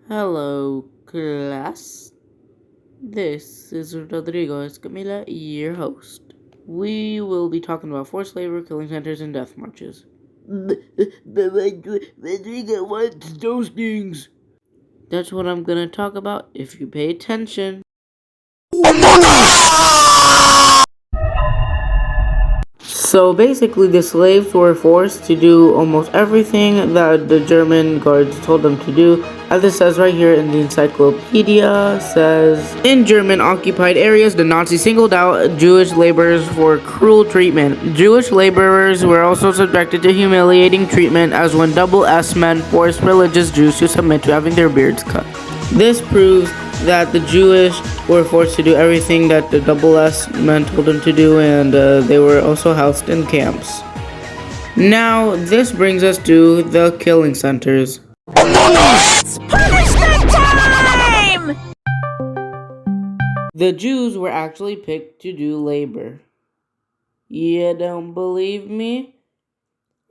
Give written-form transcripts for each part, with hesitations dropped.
Hello, class. This is Rodrigo Escamilla, your host. We will be talking about forced labor, killing centers, and death marches. But Rodrigo wants those things. That's what I'm gonna talk about if you pay attention. So basically, the slaves were forced to do almost everything that the German guards told them to do. As it says right here in the encyclopedia, says, in German occupied areas, the Nazis singled out Jewish laborers for cruel treatment. Jewish laborers were also subjected to humiliating treatment, as when double S men forced religious Jews to submit to having their beards cut. This proves that the Jewish were forced to do everything that the double S men told them to do, and they were also housed in camps. Now, this brings us to the killing centers. It's punishment time! The Jews were actually picked to do labor. You don't believe me?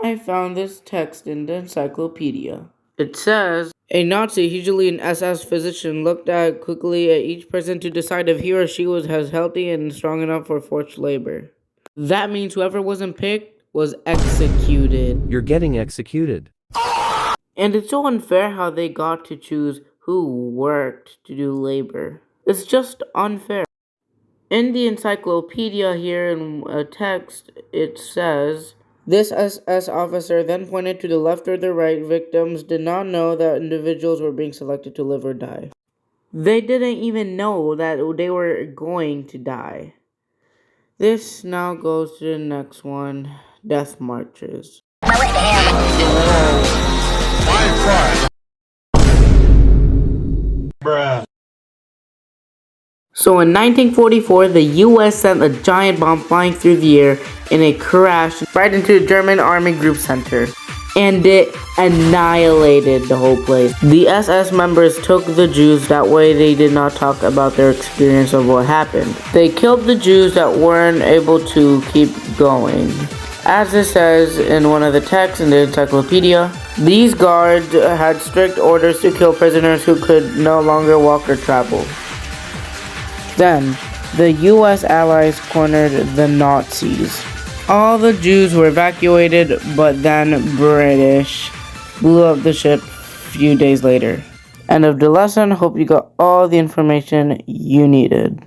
I found this text in the encyclopedia. It says, a Nazi, usually an SS physician, looked quickly at each person to decide if he or she was as healthy and strong enough for forced labor. That means whoever wasn't picked was executed. You're getting executed. And it's so unfair how they got to choose who worked to do labor. It's just unfair. In the encyclopedia here in a text, it says, this SS officer then pointed to the left or the right. Victims did not know that individuals were being selected to live or die. They didn't even know that they were going to die. This now goes to the next one, death marches. Bruh. So in 1944, the US sent a giant bomb flying through the air in a crash right into the German Army Group Center. And it annihilated the whole place. The SS members took the Jews, that way they did not talk about their experience of what happened. They killed the Jews that weren't able to keep going. As it says in one of the texts in the encyclopedia, these guards had strict orders to kill prisoners who could no longer walk or travel. Then, the US allies cornered the Nazis. All the Jews were evacuated, but then British blew up the ship a few days later. End of the lesson. Hope you got all the information you needed.